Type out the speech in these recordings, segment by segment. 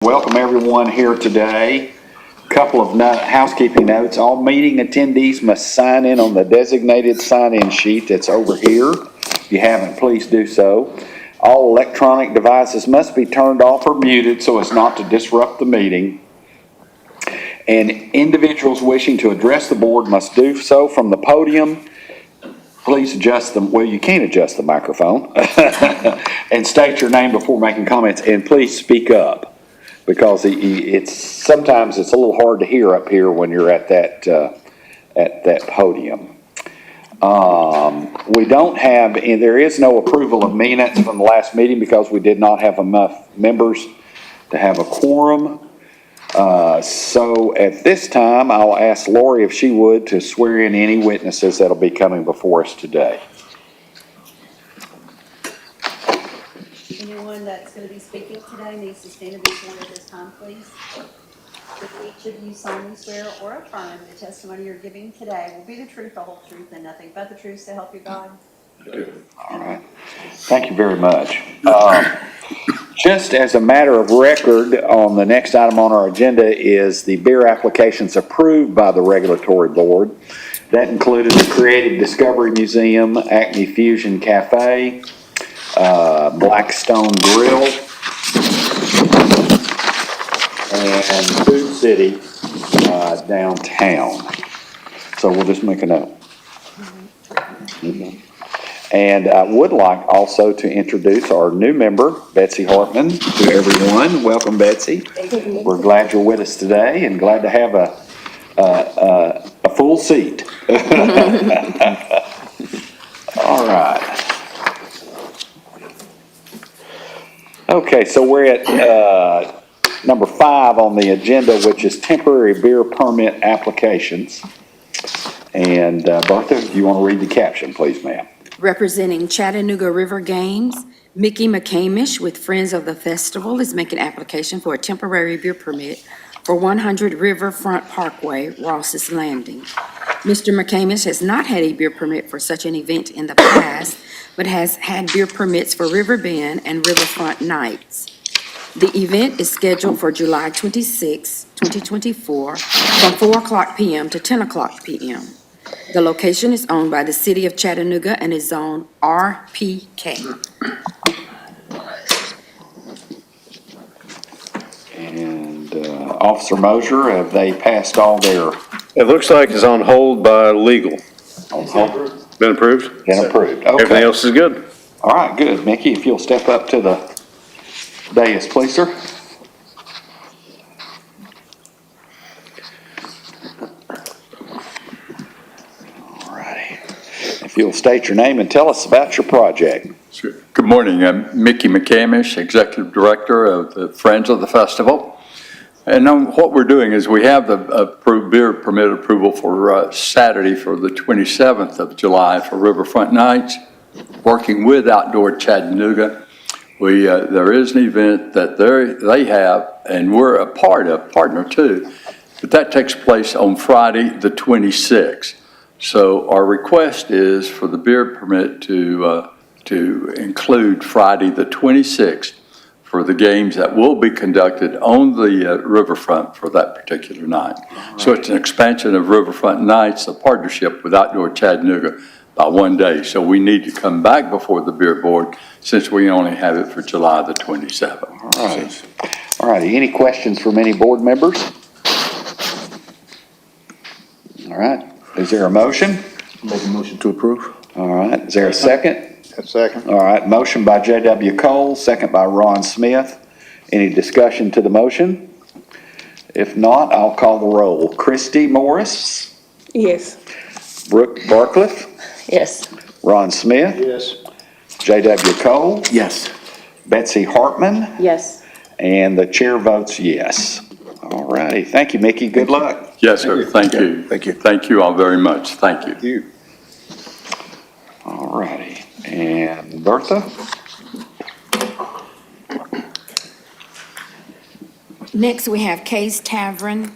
Welcome everyone here today. Couple of housekeeping notes. All meeting attendees must sign in on the designated sign-in sheet that's over here. If you haven't, please do so. All electronic devices must be turned off or muted so as not to disrupt the meeting. And individuals wishing to address the board must do so from the podium. Please adjust them. Well, you can adjust the microphone and state your name before making comments, and please speak up, because sometimes it's a little hard to hear up here when you're at that podium. We don't have, and there is no approval of minutes from the last meeting because we did not have enough members to have a quorum. So at this time, I'll ask Lori if she would to swear in any witnesses that'll be coming before us today. Anyone that's going to be speaking today needs to stand and be sworn at this time, please. If each of you solemnly swear or affirm the testimony you're giving today will be the truth, the whole truth, and nothing but the truth, so help you God. All right. Thank you very much. Just as a matter of record, on the next item on our agenda is the beer applications approved by the regulatory board. That included the Creative Discovery Museum, Acme Fusion Cafe, Blackstone Grill, and Food City downtown. So we'll just make a note. Mm-hmm. And I would like also to introduce our new member, Betsy Hartman, to everyone. Welcome, Betsy. We're glad you're with us today and glad to have a full seat. All right. Okay, so we're at number 5 on the agenda, which is temporary beer permit applications. And Bertha, do you want to read the caption, please, ma'am? Representing Chattanooga River Games, Mickey McCamish with Friends of the Festival is making application for a temporary beer permit for 100 Riverfront Parkway, Ross's Landing. Mr. McCamish has not had a beer permit for such an event in the past, but has had beer permits for River Bend and Riverfront Nights. The event is scheduled for July 26, 2024, from 4:00 p.m. to 10:00 p.m. The location is owned by the City of Chattanooga and is zoned RPK. And Officer Mosier, have they passed all their? It looks like it's on hold by legal. On hold? Been approved? Been approved. Okay. Everything else is good. All right, good. Mickey, if you'll step up to the dais, please, sir. All righty. If you'll state your name and tell us about your project. Sure. Good morning. I'm Mickey McCamish, Executive Director of the Friends of the Festival. And what we're doing is we have the approved beer permit approval for Saturday for the 27th of July for Riverfront Nights, working with Outdoor Chattanooga. There is an event that they have, and we're a partner too, but that takes place on Friday the 26th. So our request is for the beer permit to include Friday the 26th for the games that will be conducted on the riverfront for that particular night. Right. So it's an expansion of Riverfront Nights, a partnership with Outdoor Chattanooga by 1 day. So we need to come back before the beer board since we only have it for July the 27th. All right. All righty. Any questions from any board members? All right. Is there a motion? Make a motion to approve. All right. Is there a second? A second. All right. Motion by J.W. Cole, second by Ron Smith. Any discussion to the motion? If not, I'll call the roll. Christy Morris? Yes. Brooke Barcliff? Yes. Ron Smith? Yes. J.W. Cole? Yes. Betsy Hartman? Yes. And the chair votes yes. All righty. Thank you, Mickey. Good luck. Yes, sir. Thank you. Thank you. Thank you all very much. Thank you. Thank you. All righty. And Bertha? Next, we have Kay's Tavern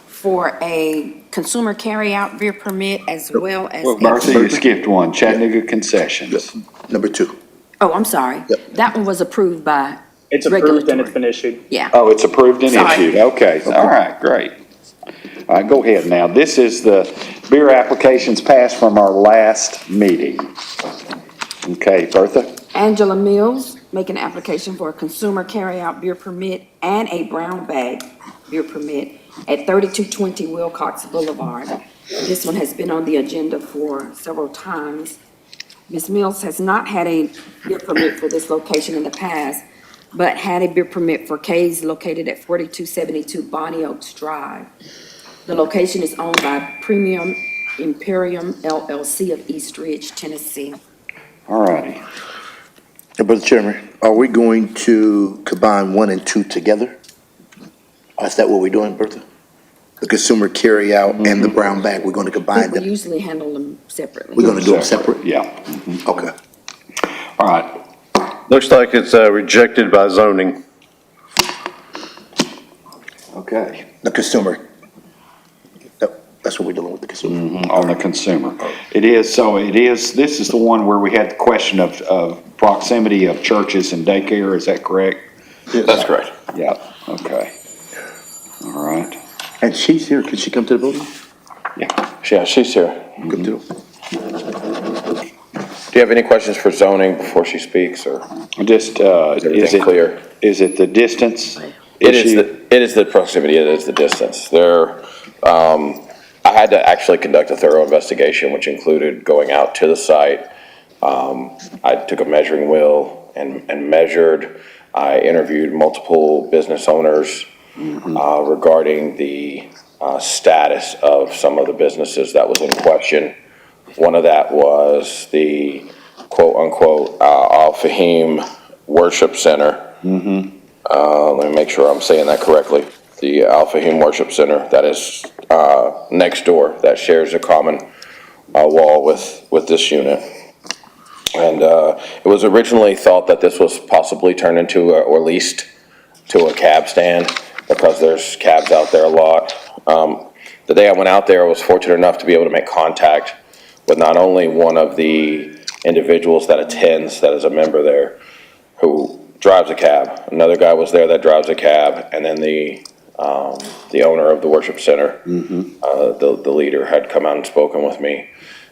for a consumer carryout beer permit as well as. Bertha, you skipped one. Chattanooga Concessions. Number 2. Oh, I'm sorry. Yep. That one was approved by It's approved and Regulatory. it's been issued. Yeah. Oh, it's approved and Sorry. issued, okay, all right, great. All right, go ahead now, this is the beer applications passed from our last meeting. Okay, Bertha? Angela Mills, make an application for a consumer carryout beer permit and a brown bag beer permit at 3220 Wilcox Boulevard. This one has been on the agenda for several times. Ms. Mills has not had a beer permit for this location in the past, but had a beer permit for K's located at 4272 Bonnie Oaks Drive. The location is owned by Premium Imperium LLC of East Ridge, Tennessee. All righty. Mr. Chairman, are we going to combine 1 and 2 together? Or is that what we're doing, Bertha? The consumer carryout and the brown bag, we're going to I combine think we them? usually handle them separately. We're going to do them separate? Yeah, Okay. all right, Looks like it's rejected by zoning. okay. The consumer. That's what we're dealing with, the consumer. On the consumer. It is, so it is, this is the one where we had the question of proximity of churches and daycare, is that correct? That's correct. Yeah, okay. All right, And she's here. Can she come to the building? Yeah, she's here. Come to. Do you have any questions for zoning before she speaks, or just, is everything it, clear? is it the distance It is issue? it is the proximity, it is the distance. I had to actually conduct a thorough investigation, which included going out to the site. I took a measuring wheel and measured. I interviewed multiple business owners regarding the status of some of the businesses that was in question. One of that was the quote-unquote Al-Fahim Worship Center. Let me make sure I'm saying that correctly. The Al-Fahim Worship Center that is next door, that shares a common wall with this unit. And it was originally thought that this was possibly turned into or leased to a cab stand, because there's cabs out there a lot. The day I went out there, I was fortunate enough to be able to make contact with not only one of the individuals that attends, that is a member there, who drives a cab. Another guy was there that drives a cab, and then the owner of the worship center, the leader, had come out and spoken with me.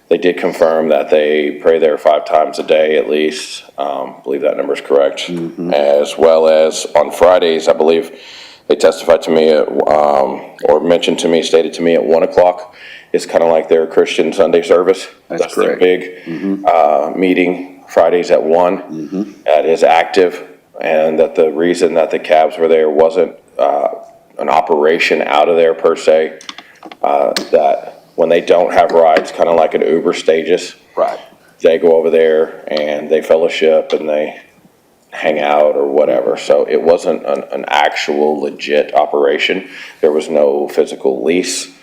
They did confirm that they pray there 5 times a day at least. I believe that number is correct. As well as on Fridays, I believe they testified to me or mentioned to me, stated to me at 1 o'clock. It's kind of like their Christian Sunday service. That's their correct. big meeting, Fridays at 1. That is active, and that the reason that the cabs were there wasn't an operation out of there per se, that when they don't have rides, kind of like an Uber stages. Right. They go over there and they fellowship and they hang out or whatever. So it wasn't an actual legit operation. There was no physical lease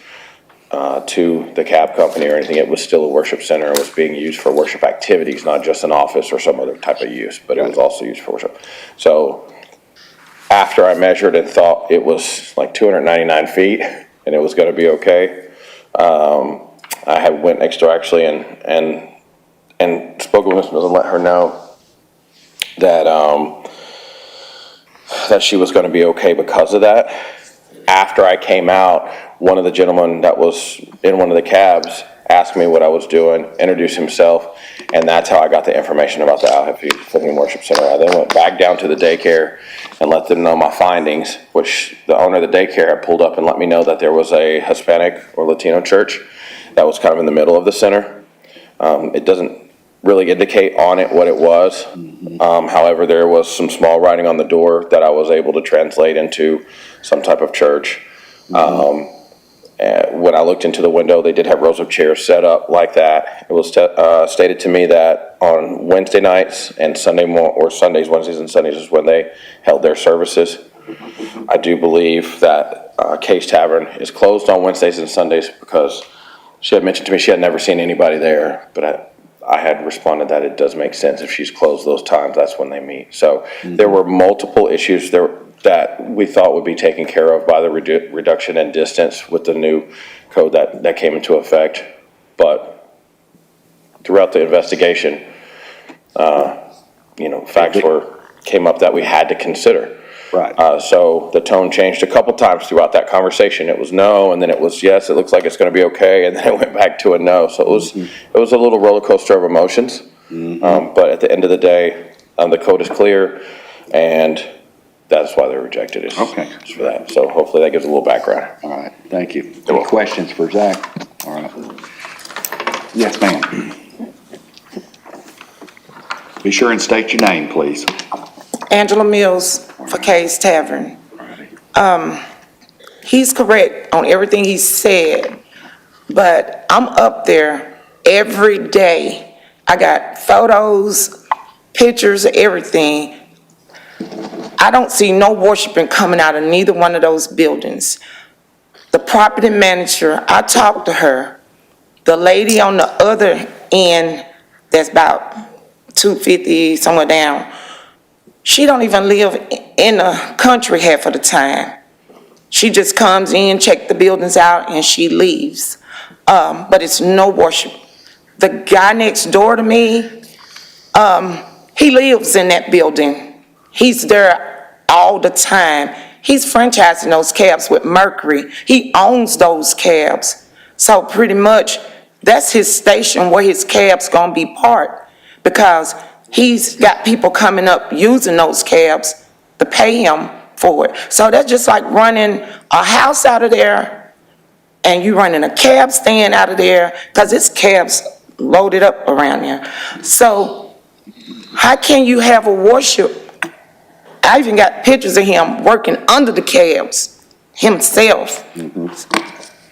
to the cab company or anything. It was still a worship center. It was being used for worship activities, not just an office or some other type of use, but it was also used for worship. So after I measured and thought it was like 299 feet and it was going to be okay, I had went next door actually and spoke with Ms. Mills and let her know that that she was going to be okay because of that. After I came out, one of the gentlemen that was in one of the cabs asked me what I was doing, introduced himself, and that's how I got the information about the Al-Fahim Worship Center. I then went back down to the daycare and let them know my findings, which the owner of the daycare had pulled up and let me know that there was a Hispanic or Latino church that was kind of in the middle of the center. It doesn't really indicate on it what it was. However, there was some small writing on the door that I was able to translate into some type of church. When I looked into the window, they did have rows of chairs set up like that. It was stated to me that on Wednesday nights and Sundays, Wednesdays and Sundays is when they held their services. I do believe that K's Tavern is closed on Wednesdays and Sundays because she had mentioned to me she had never seen anybody there, but I had responded that it does make sense if she's closed those times, that's when they meet. So there were multiple issues there that we thought would be taken care of by the reduction in distance with the new code that came into effect. But throughout the investigation, facts were came up that we had to consider. Right. So the tone changed a couple times throughout that conversation. It was no, and then it was yes, it looks like it's gonna be okay, and then it went back to a no. So it was a little roller coaster of emotions. But at the end of the day, the code is clear, and that's why they're rejected, is Okay. is for that. So hopefully that gives a little background. All right, thank you. Any questions for Zach? All right. Yes, ma'am. Be sure and state your name, please. Angela Mills for Kay's Tavern. He's correct on everything he said, but I'm up there every day. I got photos, pictures, everything. I don't see no worshiping coming out of neither one of those buildings. The property manager, I talked to her. The lady on the other end, that's about 250, somewhere down, she don't even live in the country half of the time. She just comes in, check the buildings out, and she leaves. But it's no worship. The guy next door to me, he lives in that building. He's there all the time. He's franchising those cabs with Mercury. He owns those cabs. So pretty much, that's his station where his cab's gonna be parked, because he's got people coming up using those cabs to pay him for it. So that's just like running a house out of there and you running a cab stand out of there, because it's cabs loaded up around here. So how can you have a worship? I even got pictures of him working under the cabs himself.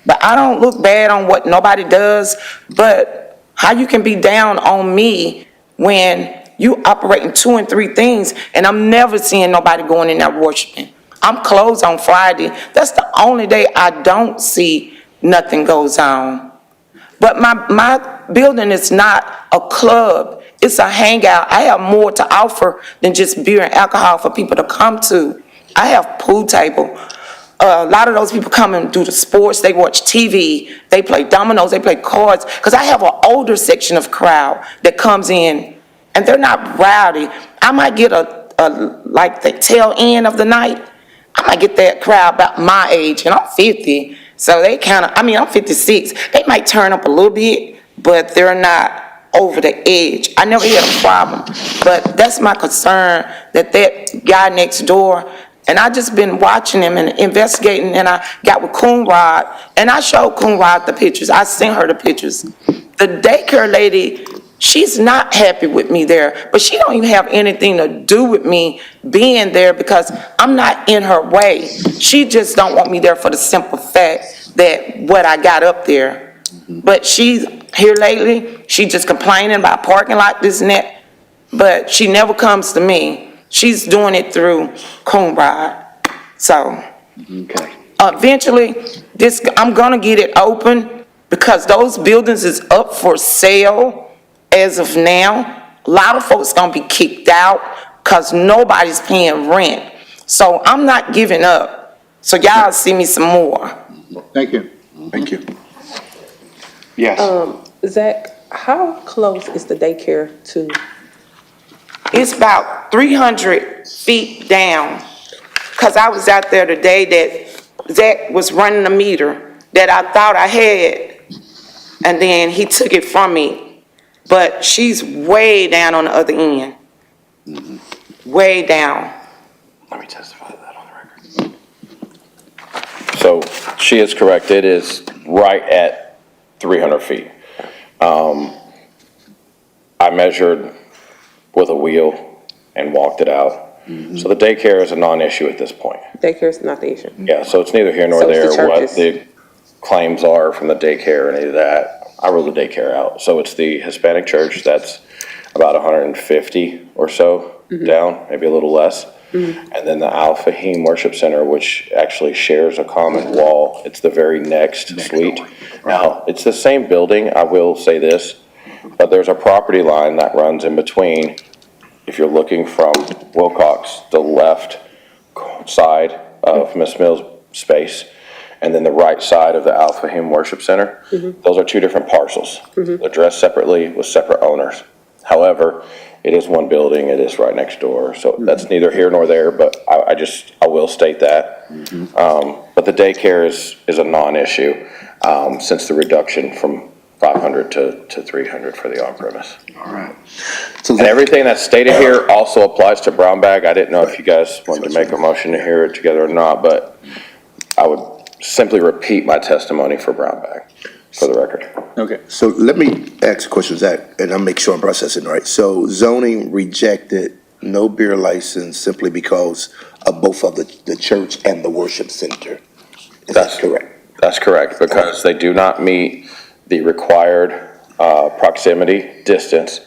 But I don't look bad on what nobody does, but how you can be down on me when you operating 2 and 3 things, and I'm never seeing nobody going in there worshiping. I'm closed on Friday. That's the only day I don't see nothing goes on. But my building is not a club. It's a hangout. I have more to offer than just beer and alcohol for people to come to. I have pool table. A lot of those people come and do the sports. They watch TV. They play dominoes. They play cards. Because I have an older section of crowd that comes in, and they're not rowdy. I might get like the tail end of the night, I might get that crowd about my age, and I'm 50. So they I'm 56. They might turn up a little bit, but they're not over the edge. I never had a problem. But that's my concern, that guy next door, and I just been watching him and investigating, and I got with Coonrod, and I showed Coonrod the pictures. I sent her the pictures. The daycare lady, she's not happy with me there, but she don't even have anything to do with me being there, because I'm not in her way. She just don't want me there for the simple fact that what I got up there. But she's here lately, she just complaining about parking lot, this and that, but she never comes to me. She's doing it through Coonrod. So Okay. eventually, I'm gonna get it open, because those buildings is up for sale as of now. A lot of folks gonna be kicked out because nobody's paying rent. So I'm not giving up. So y'all see me some more. Thank you. Thank you. Yes. Zach, how close is the daycare to? It's about 300 feet down, because I was out there the day that Zach was running a meter that I thought I had, and then he took it from me. But she's way down on the other end. Way down. Let me testify to that on the record. So she is correct. It is right at 300 feet. I measured with a wheel and walked it out. So the daycare is a non-issue at this point. Daycare is not the issue. Yeah, so it's neither here nor So it's the there what churches. the claims are from the daycare or any of that. I ruled the daycare out. So it's the Hispanic church that's about 150 or so down, maybe a little less. And then the Al Fahim Worship Center, which actually shares a common wall. It's the very next suite. Now, it's the same building, I will say this, but there's a property line that runs in between. If you're looking from Wilcox, the left side of Miss Mills' space, and then the right side of the Al Fahim Worship Center, those are 2 different parcels. They're addressed separately with separate owners. However, it is one building, it is right next door, so that's neither here nor there, but I will state that. But the daycare is a non-issue, since the reduction from 500 to 300 for the on-premise. All right. So And everything that's stated here also applies to brown bag. I didn't know if you guys wanted to make a motion to hear it together or not, but I would simply repeat my testimony for brown bag, for the record. Okay. So let me ask a question, Zach, and I'll make sure I'm processing right. So zoning rejected no beer license simply because of both of the church and the worship center. Is that correct? That's correct, because they do not meet the required proximity distance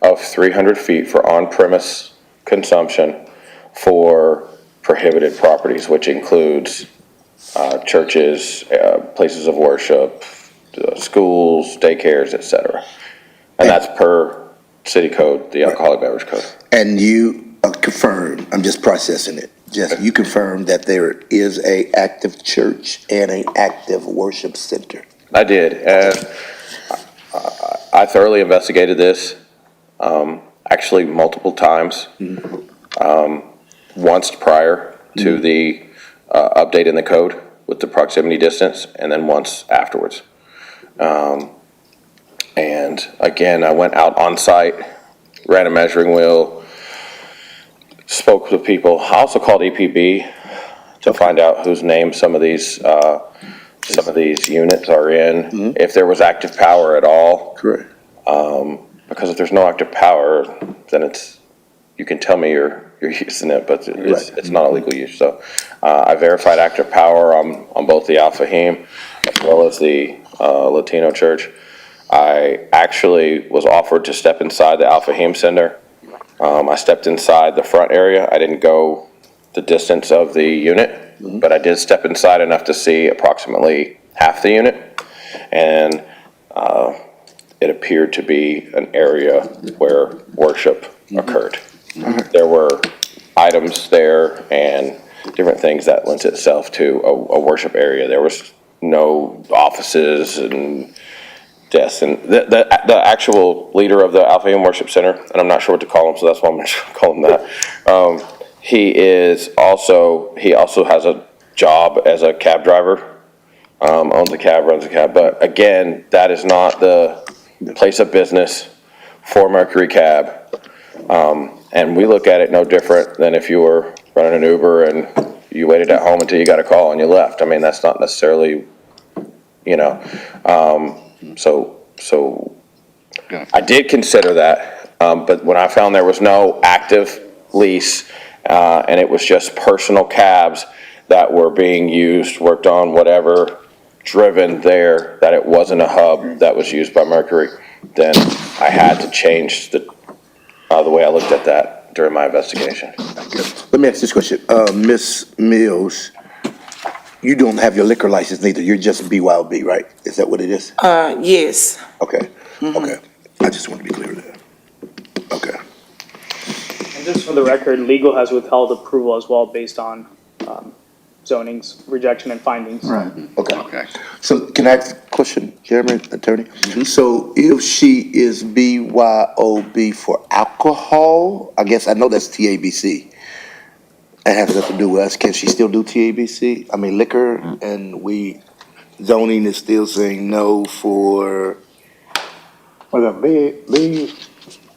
of 300 feet for on-premise consumption for prohibited properties, which includes churches, places of worship, schools, daycares, et cetera. And that's per city code, the alcoholic beverage code. And you confirmed, I'm just processing it, you confirmed that there is a active church and an active worship center. I did, and I thoroughly investigated this, actually multiple times. Once prior to the update in the code with the proximity distance, and then once afterwards. And again, I went out on site, ran a measuring wheel, spoke with people. I also called EPB to find out whose name some of these units are in, if there was active power at all. Correct. Because if there's no active power, then you can tell me you're using it, but it's not a legal use. So I verified active power on both the Al Fahim as well as the Latino church. I actually was offered to step inside the Al Fahim Center. I stepped inside the front area. I didn't go the distance of the unit, but I did step inside enough to see approximately half the unit. And it appeared to be an area where worship occurred. There were items there and different things that lent itself to a worship area. There was no offices and desks. And the actual leader of the Al Fahim Worship Center, and I'm not sure what to call him, so that's why I'm going to call him that. He also has a job as a cab driver. Owns a cab, runs a cab. But again, that is not the place of business for Mercury Cab. And we look at it no different than if you were running an Uber and you waited at home until you got a call and you left. I mean, that's not necessarily, so I did consider that. But when I found there was no active lease, and it was just personal cabs that were being used, worked on, whatever, driven there, that it wasn't a hub that was used by Mercury, then I had to change the way I looked at that during my investigation. Let me ask this question. Ms. Mills, you don't have your liquor license neither. You're just BYOB, right? Is that what it is? Yes. Okay. Okay. I just want to be clear with that. Okay. And just for the record, legal has withheld approval as well based on zoning's rejection and findings. Right. Okay. So can I ask a question, Jeremy, attorney? So if she is BYOB for alcohol, I guess I know that's TABC. That has nothing to do with us. Can she still do TABC? I mean, liquor, and zoning is still saying no for. Well, the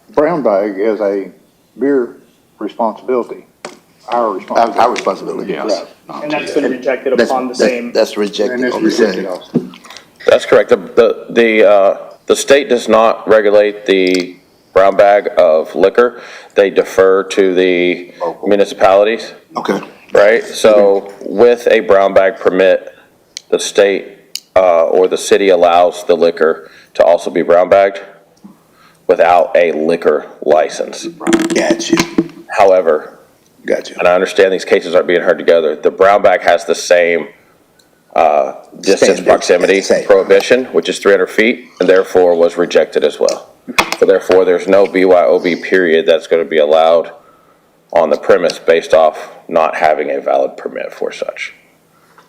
brown bag is a beer responsibility, our responsibility. Our responsibility. Yes. And that's been rejected upon the same. That's rejected And it's on the same. rejected also. That's correct. The state does not regulate the brown bag of liquor. They defer to the municipalities, Okay. right? So with a brown bag permit, the state or the city allows the liquor to also be brown bagged without a liquor license. Gotcha. However, and I understand these cases aren't being heard together, the brown bag has the same distance Standard, proximity same. prohibition, which is 300 feet, and therefore was rejected as well. So therefore, there's no BYOB period that's going to be allowed on the premise based off not having a valid permit for such.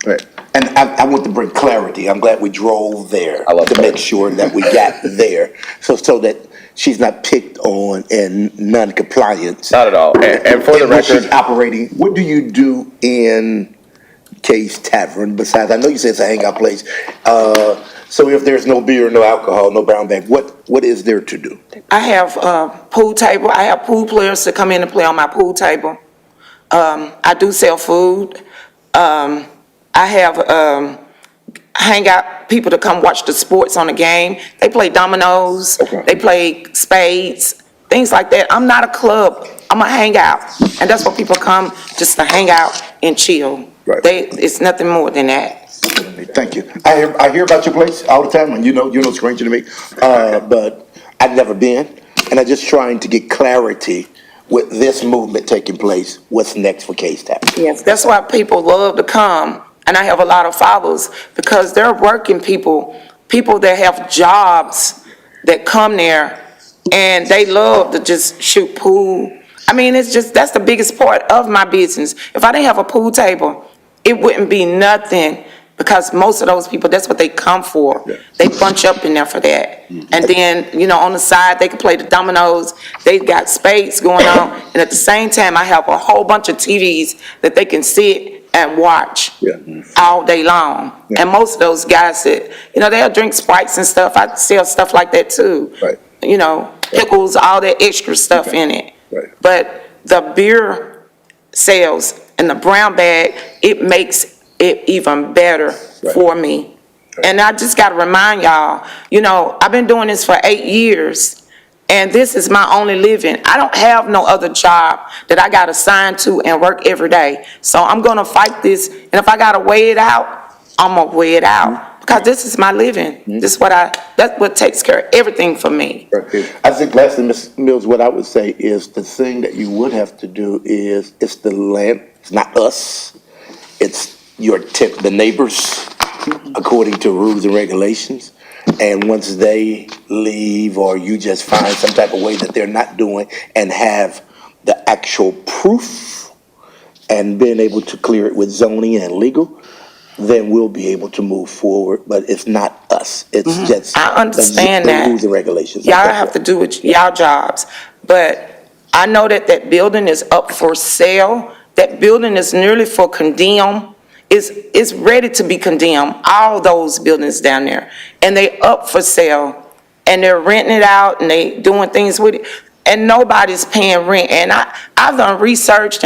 Right. And I want to bring clarity. I'm glad we drove there I love to that. make sure that we got there. So that she's not picked on and non-compliance. Not at all. And for the when she's record, operating, what do you do in Kay's Tavern besides, I know you said it's a hangout place. So if there's no beer, no alcohol, no brown bag, what is there to do? I have a pool table. I have pool players to come in and play on my pool table. I do sell food. I have hangout people to come watch the sports on the game. They play dominoes. Okay. They play spades, things like that. I'm not a club. I'm a hangout, and that's what people come just to hang out and chill. Right. It's nothing more than that. Thank you. I hear about your place all the time, and you're no stranger to me. But I've never been, and I'm just trying to get clarity with this movement taking place. What's next for Kay's Tavern? Yes, that's why people love to come, and I have a lot of followers, because they're working people that have jobs that come there, and they love to just shoot pool. I mean, that's the biggest part of my business. If I didn't have a pool table, it wouldn't be nothing, because most of those people, that's what they come for. They bunch up in there for that. And then, on the side, they can play the dominoes. They got spades going on. And at the same time, I have a whole bunch of TVs that they can sit and watch all day long. And most of those guys that, they'll drink Sprites and stuff. I sell stuff like that too. Right. Pickles, all that extra stuff in it. Right. But the beer sales and the brown bag, it makes it even better for me. And I just got to remind y'all, I've been doing this for 8 years, and this is my only living. I don't have no other job that I got assigned to and work every day. So I'm going to fight this, and if I got to weigh it out, I'm going to weigh it out, because this is my living. That's what takes care of everything for me. I think lastly, Ms. Mills, what I would say is the thing that you would have to do is, it's the land, it's not us, it's the neighbors, according to rules and regulations. And once they leave, or you just find some type of way that they're not doing and have the actual proof and being able to clear it with zoning and legal, then we'll be able to move forward. But it's not us. It's just I understand the rules and regulations. Y'all have to do with y'all jobs. But I know that building is up for sale. That building is nearly for condemn. It's ready to be condemned, all those buildings down there. And they up for sale, and they're renting it out, and they doing things with it, and nobody's paying rent. And I've done research,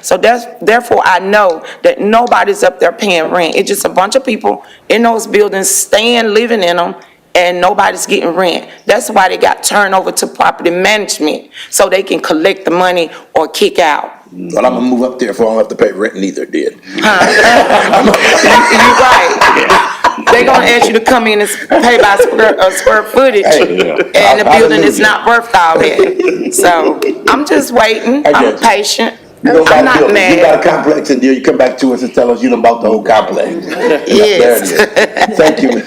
so therefore I know that nobody's up there paying rent. It's just a bunch of people in those buildings staying, living in them, and nobody's getting rent. That's why they got turned over to property management, so they can collect the money or kick out. Well, I'm gonna move up there if I don't have to pay rent, neither did. You're right. They're gonna ask you to come in and pay by square footage, and the building is not worth all that. So I'm just waiting. I'm patient. I'm not mad. You got a complex and you come back to us and tell us you done bought the whole complex. Yes. There it is. Thank you.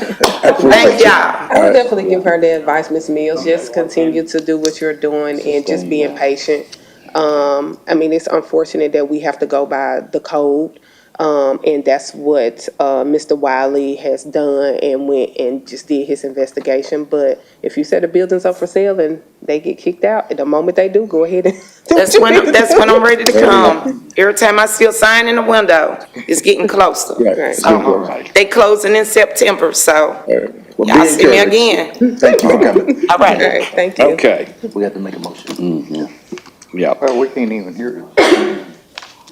Thank y'all. I would definitely give her the advice, Ms. Mills, just continue to do what you're doing and just being patient. I mean, it's unfortunate that we have to go by the code, and that's what Mr. Wiley has done, and went and just did his investigation. But if you said the building's up for sale and they get kicked out, at the moment they do, go ahead and That's when I'm ready to come. Every time I see a sign in the window, it's getting closer. Right. So, they closing in September, so Well, y'all be see me encouraged. again. Thank you for coming. All right. All right, thank you. Okay, We have to make a motion. yeah. Well, we can't even hear it.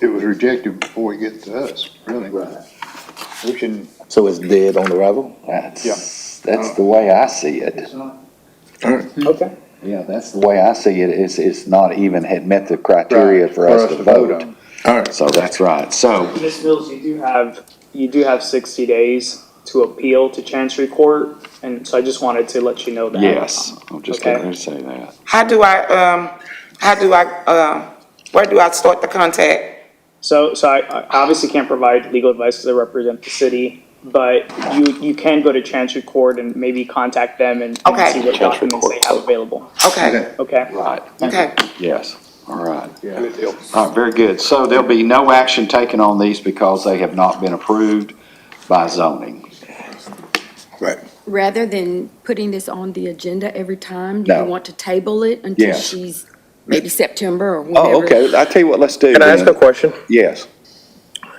It was rejected before it gets to us, really. We can, So it's dead on arrival? That's the way I see it. Okay. Yeah, that's the way I see it, it's not even had met the criteria for us to vote. on. All right. So that's right, so, Ms. Mills, you do have 60 days to appeal to Chancery Court, and so I just wanted to let you know that. yes, I'm just Okay. going to say that. Where do I start the contact? So I obviously can't provide legal advice because I represent the city, but you can go to Chancery Court and maybe contact them and Okay. see what documents they have available. Okay, Okay? Right, okay. yes, all right. Good deal. All right, very good. So there'll be no action taken on these because they have not been approved by zoning. Right. Rather than putting this on the agenda every time, do you No. want to table it until Yes. she's maybe September or whenever? Oh, okay, I tell you what, let's do Can I ask then. a question? Yes.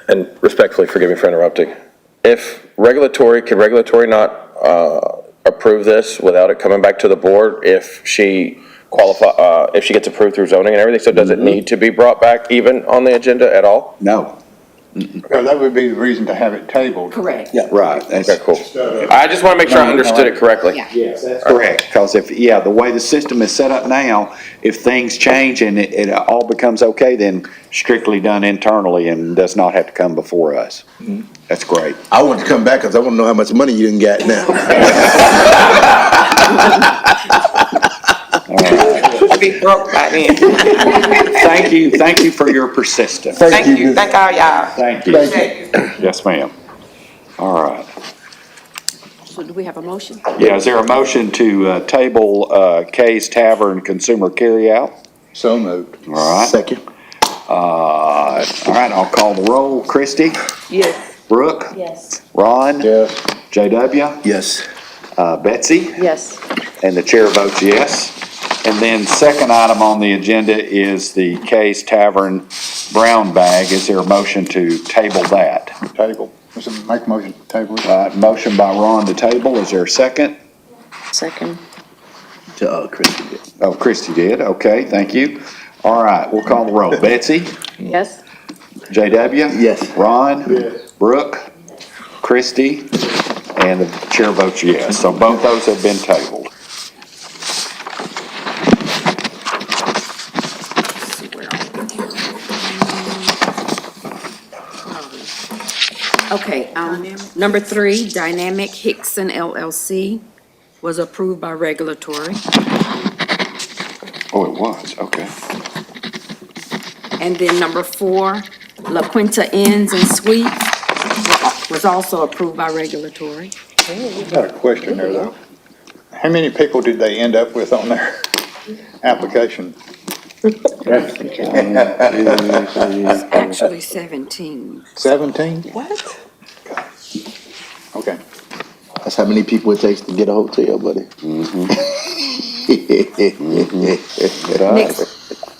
And respectfully, forgive me for interrupting. Could regulatory not approve this without it coming back to the board if she if she gets approved through zoning and everything? So does it need to be brought back even on the agenda at all? No. Well, that would be the reason to have it tabled. Correct. Right, that's Okay, cool. I just want to make sure I understood it correctly. Yeah. yes, that's correct, because the way the system is set up now, if things change and it all becomes okay, then strictly done internally and does not have to come before us. That's great. I want to come back because I want to know how much money you didn't get now. Be broke by then. Thank you for your persistence. Thank you, thank all y'all. Thank you. Yes, ma'am. All right. So do we have a motion? Yeah, is there a motion to table Kay's Tavern Consumer Carryout? So moved. All right. Second. All right, I'll call the roll. Christie? Yes. Brooke? Yes. Ron? Yes. JW? Yes. Betsy? Yes. And the chair votes yes. And then second item on the agenda is the Kay's Tavern Brown Bag. Is there a motion to table that? Table. Make a motion to table it. Motion by Ron to table. Is there a second? Second. Christie did. Oh, Christie did. Okay, thank you. All right, we'll call the roll. Betsy? Yes. JW? Yes. Ron? Yes. Brooke? Christie? And the chair votes yes. So both those have been tabled. Okay, number 3, Dynamic Hickson LLC was approved by regulatory. Oh, it was, okay. And then number 4, La Quinta Inns and Suites was also approved by regulatory. I got a question there though. How many people did they end up with on their application? Actually 17. 17? What? Okay. That's how many people it takes to get a hotel, buddy.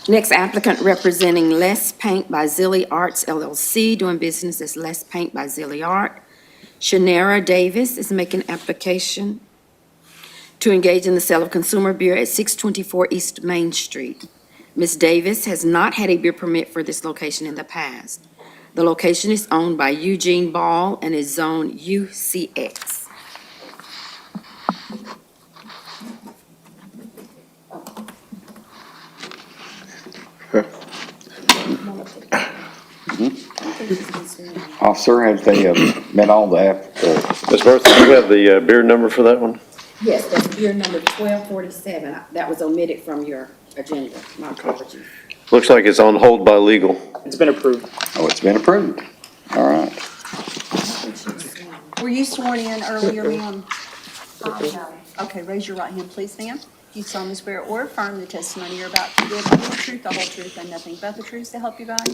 Next applicant representing Less Paint by Zilly Arts LLC, doing business as Less Paint by Zilly Art. Shanera Davis is making application to engage in the sale of consumer beer at 624 East Main Street. Ms. Davis has not had a beer permit for this location in the past. The location is owned by Eugene Ball and is zone UCX. Officer, have they met all that? Ms. Bertha, do you have the beer number for that one? Yes, that's beer number 1247. That was omitted from your agenda. My apologies. Looks like it's on hold by legal. It's been approved. Oh, it's been approved. All right. Were you sworn in earlier, ma'am? No. Okay, raise your right hand, please, ma'am. Do you solemnly swear or affirm the testimony you're about to give is the truth, the whole truth, and nothing but the truth to help you God?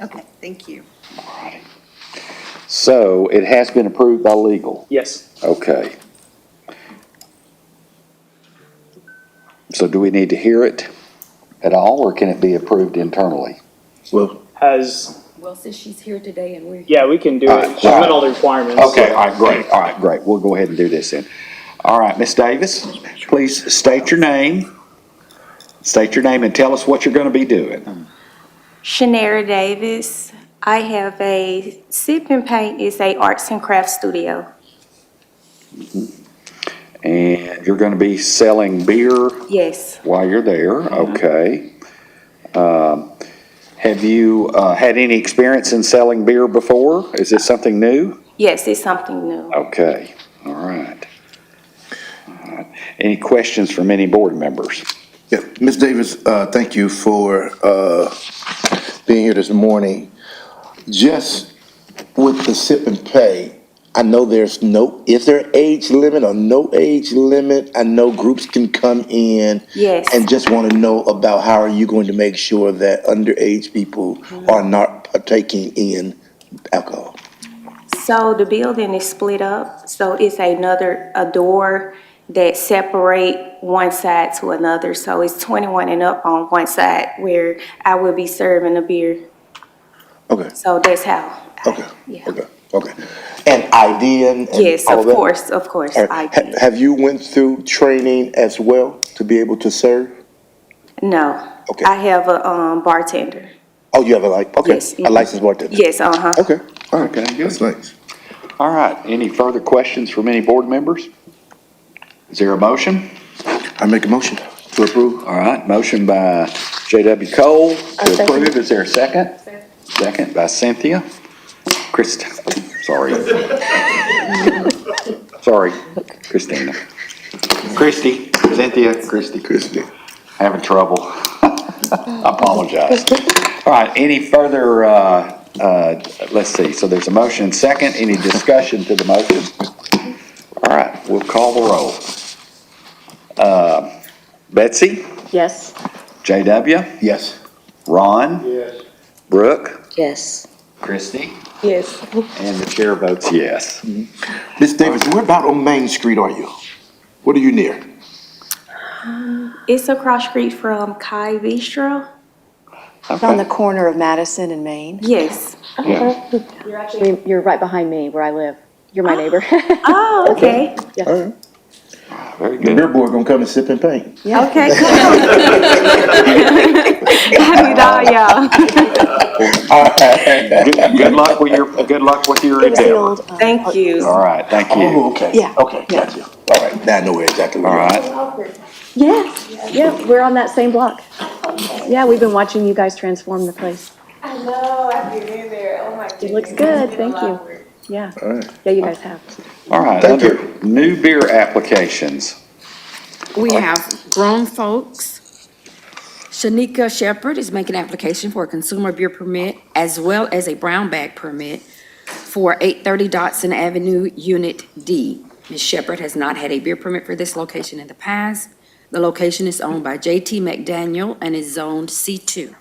Okay, thank you. All right. So it has been approved by legal. Yes. Okay. So do we need to hear it at all, or can it be approved internally? Well, Well, since she's here today and we're. Yeah, we can do All it. right, She's all met right. all the requirements. Okay, all right, great, all right, great. We'll go ahead and do this then. All right, Ms. Davis, please state your name. State your name and tell us what you're going to be doing. Shanera Davis. I have a Sip and Paint is a arts and crafts studio. And you're going to be selling beer Yes. while you're there, okay. Have you had any experience in selling beer before? Is this something new? Yes, it's something new. Okay, all right. All right. Any questions from any board members? yeah, Ms. Davis, thank you for being here this morning. Just with the sip and pay, I know is there age limit or no age limit? I know groups can come in. Yes. And just want to know about how are you going to make sure that underage people are not partaking in alcohol? So the building is split up, so it's a door that separate one side to another. So it's 21 and up on one side where I will be serving the beer. Okay, So that's how. okay, Yeah. okay. And ID and Yes, all of that? course, All I right. did. Have you went through training as well to be able to serve? No. Okay. I have a bartender. Oh, you have okay, Yes. a licensed bartender? Yes, uh-huh. Okay, all right, Okay, good. that's nice. All right, any further questions from any board members? Is there a motion? I make a motion to approve. All right, motion by J.W. Cole to approve. Is there a second? Second by Cynthia. Sorry. Sorry, Christina. Christy, Cynthia, Christy. Having trouble. I apologize. All right, any further, let's see, so there's a motion second. Any discussion to the motion? All right, we'll call the roll. Betsy? Yes. J.W.? Yes. Ron? Yes. Brooke? Yes. Christie? Yes. And the chair votes yes. Ms. Davis, where about on Main Street are you? What are you near? It's across street from Kai Bistro. It's on the corner of Madison and Main. Yes. Yeah. You're right behind me where I live. You're my neighbor. Oh, okay. Yes. All right. Very The good. beer boy gonna come and sip and paint. Yeah. Okay, come on. I need all y'all. Good luck with your It was the endeavor. old. Thank you. All right, thank you. Oh, okay. Yeah. Okay, got you. All right, now I know where exactly where All you are. right, Yeah, we're on that same block. Yeah, we've been watching you guys transform the place. I know, I've been in there, oh my goodness. It looks good, thank you. Yeah. All right. Yeah, you guys have. all right. Thank Under new beer applications. We have grown folks. Shanika Shepherd is making application for a consumer beer permit as well as a brown bag permit for 830 Dotson Avenue, Unit D. Ms. Shepherd has not had a beer permit for this location in the past. The location is owned by J.T. McDaniel and is zoned C2.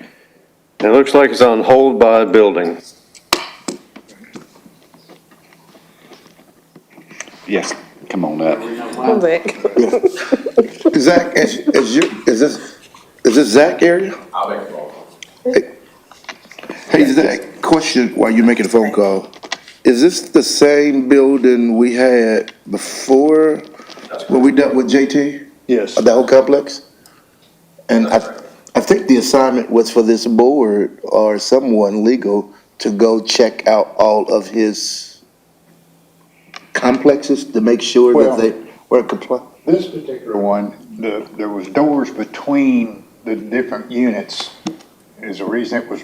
It looks like it's on hold by building. Yes, come on up. I'm back. Zach, is this Zach area? I'll make a phone call. Hey, Zach, question while you're making a phone call. Is this the same building we had before when we dealt with JT? Yes. The whole complex? And I think the assignment was for this board or someone legal to go check out all of his complexes to make sure Well- that they were compliant. This particular one, there was doors between the different units is the reason it was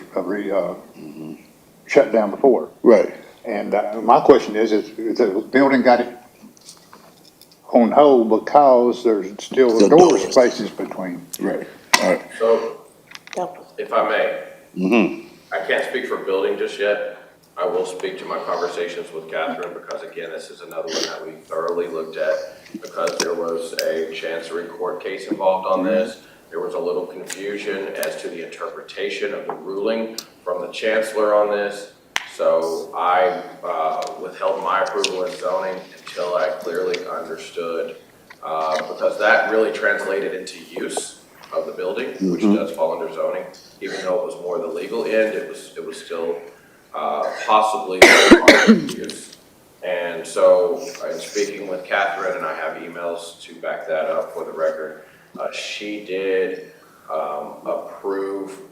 shut down before. Right. And my question is the building got it on hold because there's still Still door doors. spaces between? Right. All right. So, if I may, I can't speak for building just yet. I will speak to my conversations with Catherine because again, this is another one that we thoroughly looked at because there was a chancery court case involved on this. There was a little confusion as to the interpretation of the ruling from the chancellor on this. So I withheld my approval in zoning until I clearly understood, because that really translated into use of the building, which does fall under zoning. Even though it was more the legal end, it was still possibly use. And so in speaking with Catherine, and I have emails to back that up for the record, she did approve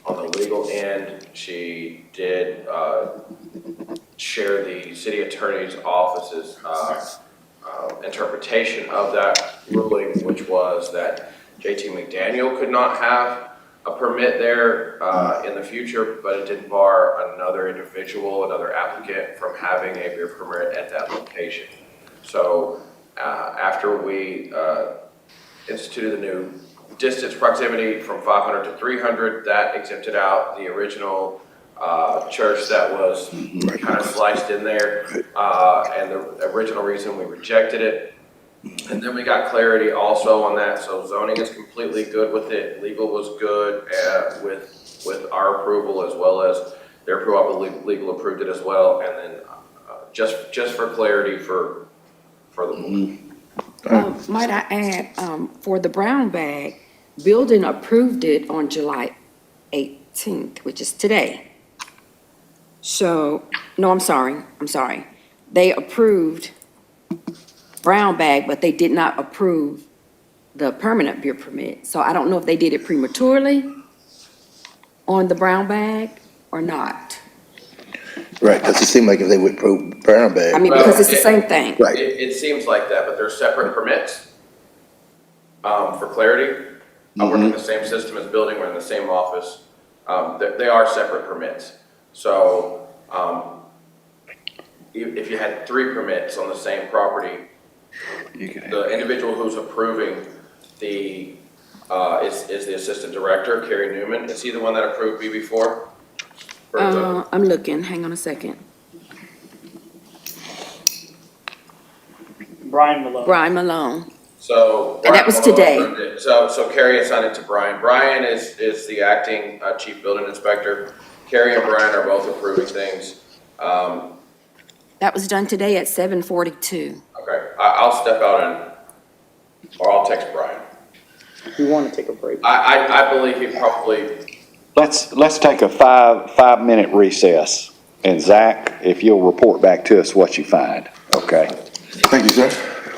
on the legal end. She did share the city attorney's office's interpretation of that ruling, which was that J.T. McDaniel could not have a permit there in the future, but it didn't bar another individual, another applicant from having a beer permit at that location. So after we instituted the new distance proximity from 500 to 300, that exempted out the original church that was kind of sliced in there, and the original reason we rejected it. And then we got clarity also on that, so zoning is completely good with it, legal was good with our approval, as well as their approval, legal approved it as well, and then just for clarity for the board. Might I add, for the brown bag, building approved it on July 18th, which is today. So, no, I'm sorry. They approved brown bag, but they did not approve the permanent beer permit. So I don't know if they did it prematurely on the brown bag or not. Right, because it seemed like if they would approve brown bag. I mean, because it's the same thing. Right. It seems like that, but they're separate permits. For clarity, I work in the same system as building, we're in the same office. They are separate permits. So, if you had 3 permits on the same property, the individual who's approving the, is the assistant director, Carrie Newman. Is he the one that approved BB4? I'm looking, hang on a second. Brian Malone. Brian Malone. So. And that was Brian today. approved it. So Carrie assigned it to Brian. Brian is the acting chief building inspector. Carrie and Brian are both approving things. That was done today at 7:42. Okay, I'll step out or I'll text Brian. We want to take a break. I believe he probably. Let's take a 5-minute recess. And Zach, if you'll report back to us what you find, okay? Thank you, sir.